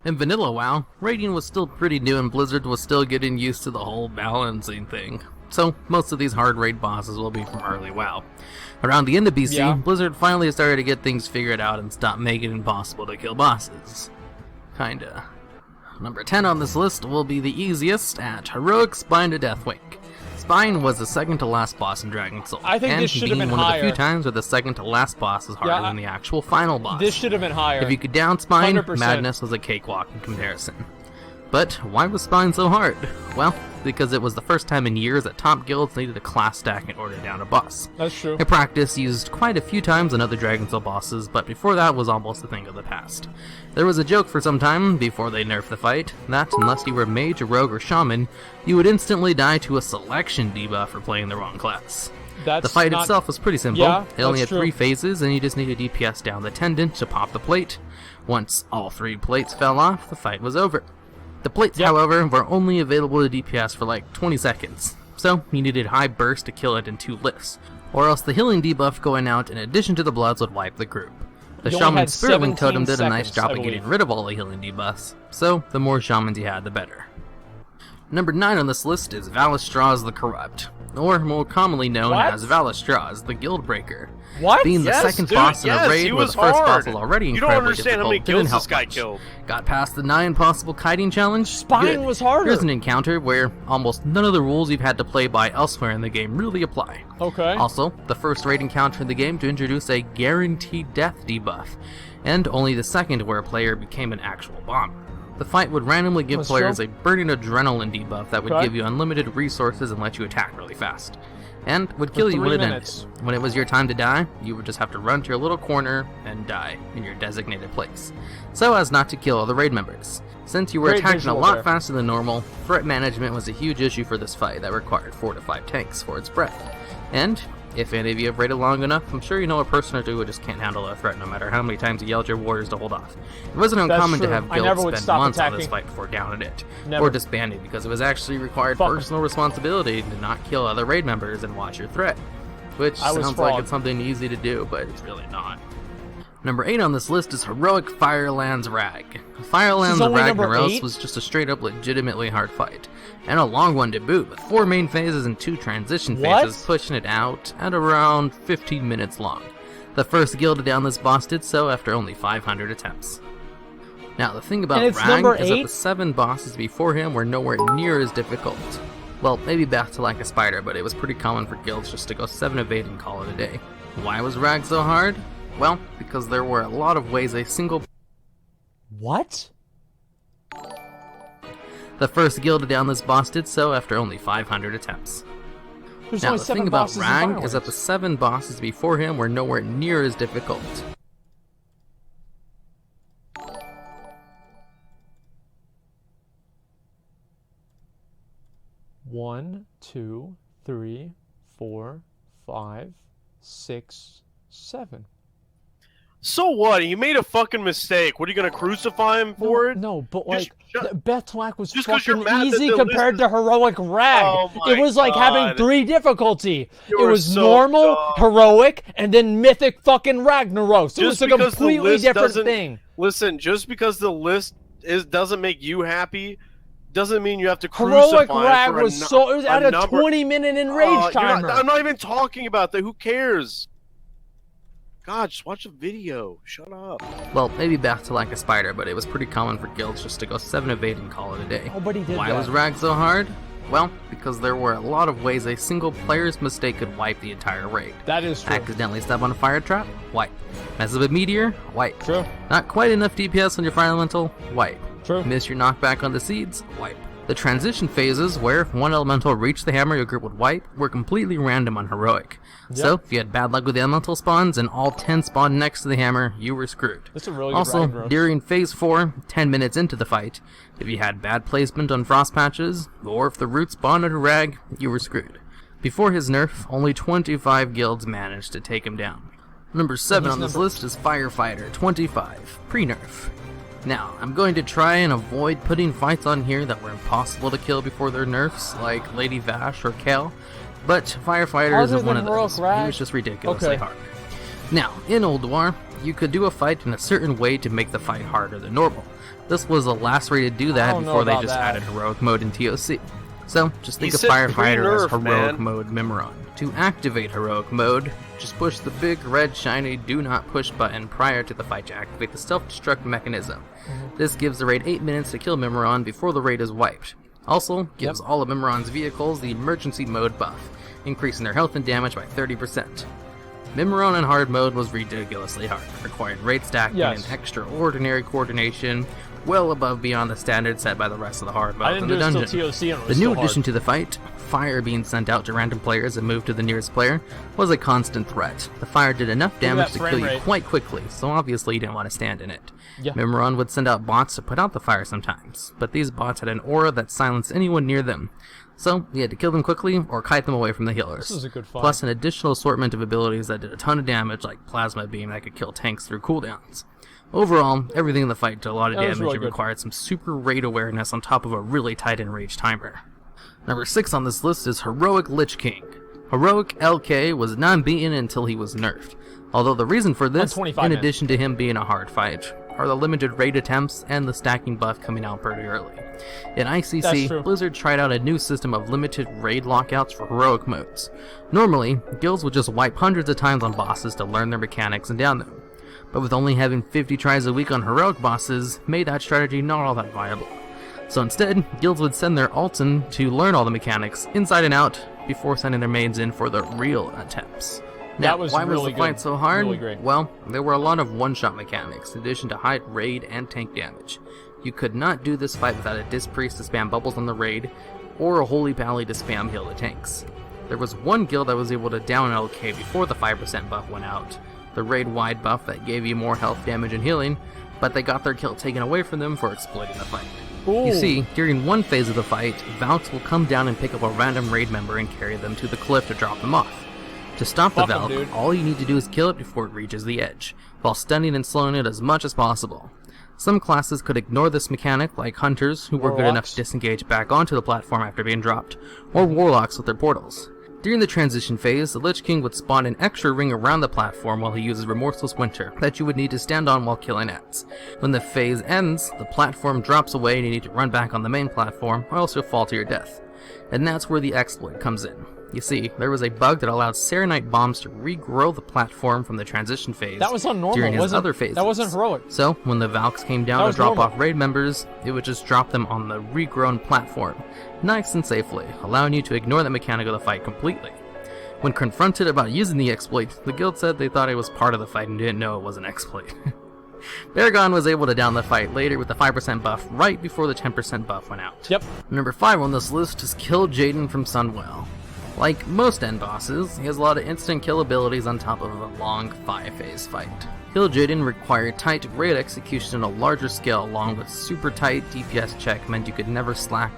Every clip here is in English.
In vanilla WoW, raiding was still pretty new and Blizzard was still getting used to the whole balancing thing. So most of these hard raid bosses will be from early WoW. Around the end of BC, Blizzard finally started to get things figured out and stopped making it impossible to kill bosses. Kinda. Number 10 on this list will be the easiest at Heroic Spine to Deathwing. Spine was the second to last boss in Dragon Soul. I think this should have been one higher. of the few times where the second to last boss is harder than the actual final boss. This should have been higher. If you could down Spine, 100%. Madness was a cakewalk in comparison. But why was Spine so hard? Well, because it was the first time in years that top guilds needed a class stack in order to down a boss. That's true. A practice used quite a few times on other Dragon Soul bosses, but before that was almost a thing of the past. There was a joke for some time, before they nerfed the fight, that unless you were mage, rogue, or shaman, you would instantly die to a selection debuff for playing the wrong class. The fight itself was pretty simple. Yeah, it only had true. 3 phases, and you just needed DPS down the tendon to pop the plate. Once all 3 plates fell off, the fight was over. The plates, however, were only available to DPS for like 20 seconds, so you needed high burst to kill it in 2 lifts, or else the healing debuff going out in addition to the bloods would wipe the group. The Shaman Spiritwing Totem did a nice job of getting rid of all the healing debuffs, so the more shamans you had, the better. Number 9 on this list is Valistraz the Corrupt, or more commonly known as Valistraz the Guildbreaker. What? Being the second boss in a raid where the first boss was already incredibly difficult didn't help much. Got past the 9 possible kiting challenge? Spine was harder. Here's an encounter where almost none of the rules you've had to play by elsewhere in the game really apply. Okay. Also, the first raid encounter in the game to introduce a guaranteed death debuff, and only the second where a player became an actual bomb. The fight would randomly give players a burning adrenaline debuff that would give you unlimited resources and let you attack really fast. And would kill you when it ended. When it was your time to die, you would just have to run to your little corner and die in your designated place, so as not to kill other raid members. Since you were attacking a lot faster than normal, threat management was a huge issue for this fight that required 4 to 5 tanks for its breadth. And if any of you have raided long enough, I'm sure you know a person or two who just can't handle a threat no matter how many times you yelled your warriors to hold off. It wasn't uncommon to have guilds spend months on this fight before downing it, or disbanding, because it was actually required personal responsibility to not kill other raid members and watch your threat. Which sounds like it's something easy to do, but it's really not. Number 8 on this list is Heroic Firelands Rag. Firelands Ragnaros was just a straight up legitimately hard fight, and a long one to boot, with 4 main phases and 2 transition phases, pushing it out at around 15 minutes long. The first guild to down this boss did so after only 500 attempts. Now the thing about Rag is that the 7 bosses before him were nowhere near as difficult. Well, maybe back to like a spider, but it was pretty common for guilds just to go 7 of 8 and call it a day. Why was Rag so hard? Well, because there were a lot of ways a single... What? The first guild to down this boss did so after only 500 attempts. Now, the thing about Rag is that the 7 bosses before him were nowhere near as difficult. One, 2, 3, 4, 5, 6, 7. So what? He made a fucking mistake. What, are you gonna crucify him for it? No, but like, Bethlack was just fucking easy compared to Heroic Rag. It was like having 3 difficulty. It was normal, heroic, and then mythic fucking Ragnaros. It was a completely different thing. Listen, just because the list doesn't make you happy, doesn't mean you have to crucify him. Heroic Rag was it was at a 20-minute enrage timer. I'm not even talking about that. Who cares? God, just watch a video. Shut up. Well, maybe back to like a spider, but it was pretty common for guilds just to go 7 of 8 and call it a day. Nobody did Why was Rag so hard? Well, because there were a lot of ways a single player's mistake could wipe the entire raid. That is true. Accidentally step on a fire trap? Wipe. Mess with a meteor? Wipe. True. Not quite enough DPS on your fire elemental? Wipe. True. Miss your knockback on the seeds? Wipe. The transition phases, where if one elemental reached the hammer your group would wipe, were completely random on Heroic. So, if you had bad luck with the elemental spawns and all 10 spawned next to the hammer, you were screwed. That's a really also, good during Phase 4, 10 minutes into the fight, if you had bad placement on frost patches, or if the root spawned under Rag, you were screwed. Before his nerf, only 25 guilds managed to take him down. Number 7 on this list is Firefighter 25, pre-nerf. Now, I'm going to try and avoid putting fights on here that were impossible to kill before their nerfs, like Lady Vash or Kale, but Firefighter isn't one of those. He was just ridiculously hard. Now, in Old War, you could do a fight in a certain way to make the fight harder than normal. This was the last way to do that before they just added heroic mode in TOC. So, just think of Firefighter as heroic mode Mimiron. To activate heroic mode, just push the big red shiny do not push button prior to the fight to activate the self-destruct mechanism. This gives the raid 8 minutes to kill Mimiron before the raid is wiped. Also, gives all of Mimiron's vehicles the emergency mode buff, increasing their health and damage by 30%. Mimiron in hard mode was ridiculously hard, required raid stacking and extraordinary coordination, well above beyond the standard set by the rest of the hard modes in the dungeon. The new addition to the fight, fire being sent out to random players and moved to the nearest player, was a constant threat. The fire did enough damage to kill you quite quickly, so obviously you didn't want to stand in it. Mimiron would send out bots to put out the fire sometimes, but these bots had an aura that silenced anyone near them. So, you had to kill them quickly or kite them away from the healers. This is a good fight. Plus an additional assortment of abilities that did a ton of damage, like Plasma Beam that could kill tanks through cooldowns. Overall, everything in the fight did a lot of damage and required some super raid awareness on top of a really tight enraged timer. Number 6 on this list is Heroic Lich King. Heroic LK was non-beaten until he was nerfed, although the reason for this, in addition to him being a hard fight, are the limited raid attempts and the stacking buff coming out pretty early. In ICC, Blizzard tried out a new system of limited raid lockouts for heroic modes. Normally, guilds would just wipe hundreds of times on bosses to learn their mechanics and down them, but with only having 50 tries a week on heroic bosses, made that strategy not all that viable. So instead, guilds would send their alts in to learn all the mechanics inside and out before sending their maids in for the real attempts. Now, why was the fight so hard? Well, there were a lot of one-shot mechanics, in addition to high raid and tank damage. You could not do this fight without a Disc Priest to spam bubbles on the raid, or a Holy Pally to spam heal the tanks. There was one guild that was able to down LK before the 5% buff went out, the raid-wide buff that gave you more health damage and healing, but they got their kill taken away from them for exploiting the fight. You see, during one phase of the fight, Valks will come down and pick up a random raid member and carry them to the cliff to drop them off. To stop the Valk, all you need to do is kill it before it reaches the edge, while stunning and slowing it as much as possible. Some classes could ignore this mechanic, like Hunters, who were good enough to disengage back onto the platform after being dropped, or Warlocks with their portals. During the transition phase, the Lich King would spawn an extra ring around the platform while he uses Remorseless Winter that you would need to stand on while killing ants. When the phase ends, the platform drops away and you need to run back on the main platform, or else you'll fall to your death. And that's where the exploit comes in. You see, there was a bug that allowed Serenite bombs to regrow the platform from the transition phase. That was on normal, during his other phases. That wasn't heroic. So, when the Valks came down to drop off raid members, it would just drop them on the regrown platform, nice and safely, allowing you to ignore the mechanic of the fight completely. When confronted about using the exploit, the guild said they thought it was part of the fight and didn't know it was an exploit. Baragon was able to down the fight later with the 5% buff right before the 10% buff went out. Number 5 on this list is Kill Jaden from Sunwell. Like most end bosses, he has a lot of instant kill abilities on top of a long 5-phase fight. Kill Jaden required tight raid execution on a larger scale along with super tight DPS check meant you could never slack,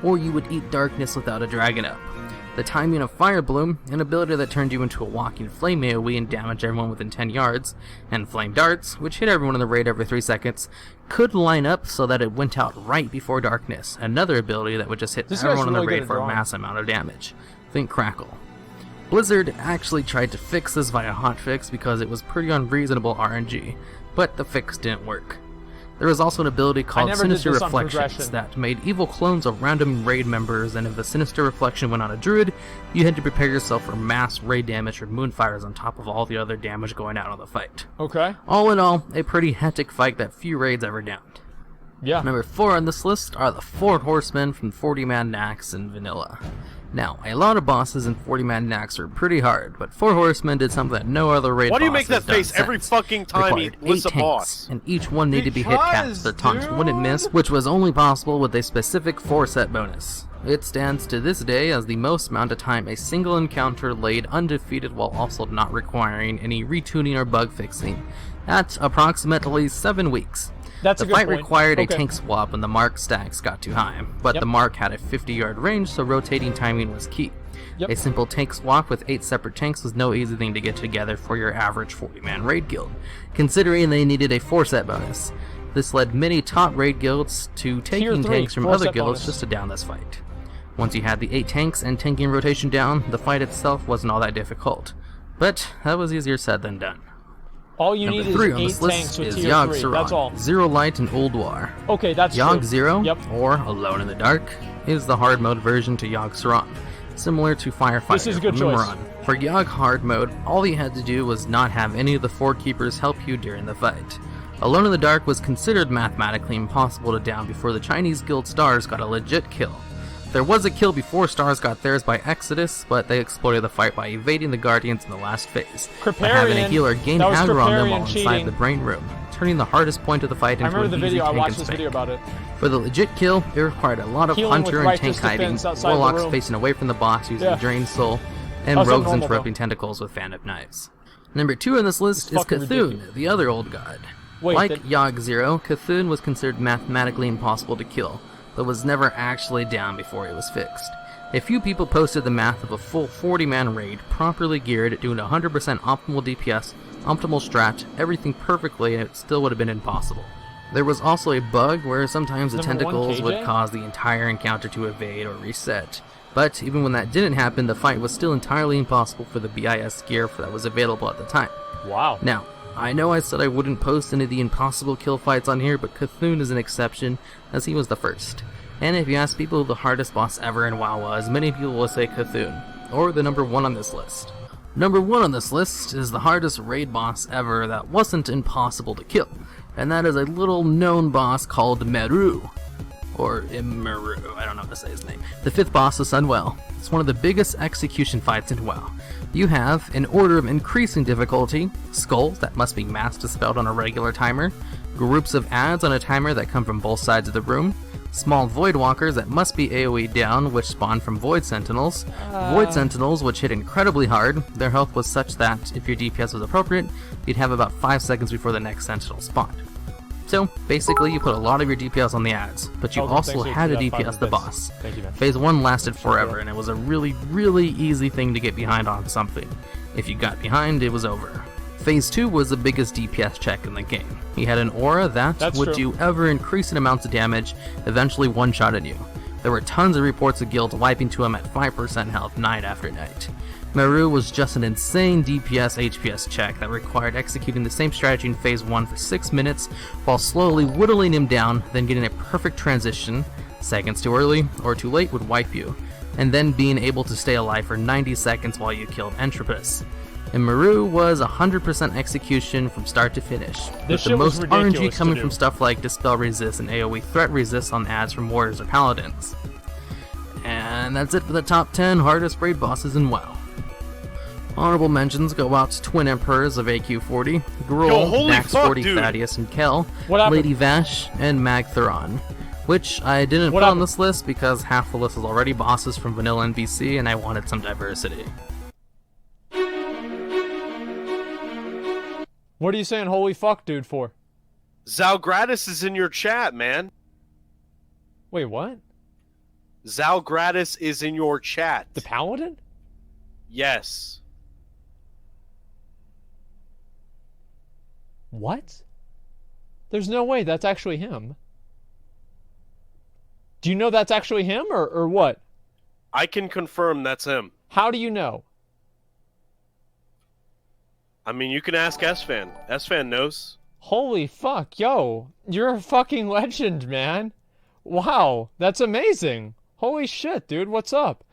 or you would eat darkness without a dragon up. The timing of Fire Bloom, an ability that turned you into a walking flame AoE and damaged everyone within 10 yards, and Flame Darts, which hit everyone in the raid every 3 seconds, could line up so that it went out right before darkness, another ability that would just hit everyone in the raid for a mass amount of damage. Think Crackle. Blizzard actually tried to fix this via hotfix because it was pretty unreasonable RNG, but the fix didn't work. There was also an ability called Sinister Reflections that made evil clones of random raid members, and if the Sinister Reflection went on a druid, you had to prepare yourself for mass raid damage from moonfires on top of all the other damage going out on the fight. All in all, a pretty hectic fight that few raids ever downed. Number 4 on this list are the 4 Horsemen from 40-man Nax in Vanilla. Now, a lot of bosses in 40-man Nax are pretty hard, but 4 Horsemen did something that no other raid boss has done. Why do you make that face every fucking time he lists a boss? And each one needed to be hit capped so the taunts wouldn't miss, which was only possible with a specific 4-set bonus. It stands to this day as the most amount of time a single encounter laid undefeated while also not requiring any retuning or bug fixing, at approximately 7 weeks. The fight required a tank swap when the mark stacks got too high, but the mark had a 50-yard range, so rotating timing was key. A simple tank swap with 8 separate tanks was no easy thing to get together for your average 40-man raid guild, considering they needed a 4-set bonus. This led many top raid guilds to taking tanks from other guilds just to down this fight. Once you had the 8 tanks and tanking rotation down, the fight itself wasn't all that difficult. But that was easier said than done. All you Number need 3 is on 8 this list tanks with is tier Yogg 3. Saron, That's all. Zero Light and Old War. Okay, that's Yogg true. Zero, Yep. or Alone in the Dark, is the hard mode version to Yogg Saron, similar to Firefighter This is a good from choice. Mimron. For Yogg hard mode, all you had to do was not have any of the 4 keepers help you during the fight. Alone in the Dark was considered mathematically impossible to down before the Chinese guild Stars got a legit kill. There was a kill before Stars got theirs by Exodus, but they exploited the fight by evading the Guardians in the last phase, by having a healer gain aggro on them while inside the brain room, turning the hardest point of the fight into an easy tank and spank. For the legit kill, it required a lot of hunter and tank hiding, warlocks facing away from the boss using Drain Soul, and rogues interrupting tentacles with fan of knives. Number 2 on this list is Cthulhu, the other old god. Like Yogg Zero, Cthulhu was considered mathematically impossible to kill, but was never actually down before it was fixed. A few people posted the math of a full 40-man raid, properly geared, doing 100% optimal DPS, optimal strat, everything perfectly, and it still would have been impossible. There was also a bug where sometimes the tentacles would cause the entire encounter to evade or reset. But even when that didn't happen, the fight was still entirely impossible for the BIS gear that was available at the time. Wow. Now, I know I said I wouldn't post any of the impossible kill fights on here, but Cthulhu is an exception, as he was the first. And if you ask people who the hardest boss ever in WoW was, many people will say Cthulhu, or the number 1 on this list. Number 1 on this list is the hardest raid boss ever that wasn't impossible to kill, and that is a little known boss called Meru. Or Immeru, I don't know how to say his name. The 5th boss of Sunwell. It's one of the biggest execution fights in WoW. You have, in order of increasing difficulty, skulls that must be mass dispelled on a regular timer, groups of adds on a timer that come from both sides of the room, small void walkers that must be AoE down, which spawn from void sentinels, void sentinels which hit incredibly hard. Their health was such that, if your DPS was appropriate, you'd have about 5 seconds before the next sentinel spawned. So, basically, you put a lot of your DPS on the adds, but you also had to DPS the boss. Phase 1 lasted forever, and it was a really, really easy thing to get behind on something. If you got behind, it was over. Phase 2 was the biggest DPS check in the game. He had an aura that would do ever-increasing amounts of damage, eventually one-shotted you. There were tons of reports of guilds wiping to him at 5% health night after night. Meru was just an insane DPS HPS check that required executing the same strategy in Phase 1 for 6 minutes while slowly whittling him down, then getting a perfect transition, seconds too early or too late would wipe you, and then being able to stay alive for 90 seconds while you killed Entropus. And Meru was 100% execution from start to finish, with the most RNG coming from stuff like Dispel Resist and AoE Threat Resist on adds from Warriors or Paladins. And that's it for the top 10 hardest raid bosses in WoW. Honorable mentions go out to Twin Emperors of AQ40, Gruul, Nax 40, Thaddeus, and Kel, Lady Vash, and Magtheron, which I didn't put on this list because half the list is already bosses from vanilla NBC and I wanted some diversity. What are you saying holy fuck dude for? Zalgratis is in your chat, man. Wait, what? Zalgratis is in your chat. The Paladin? Yes. What? There's no way that's actually him. Do you know that's actually him or what? I can confirm that's him. How do you know? I mean, you can ask S-Fan. S-Fan knows. Holy fuck, yo. You're a fucking legend, man. Wow, that's amazing. Holy shit, dude, what's up?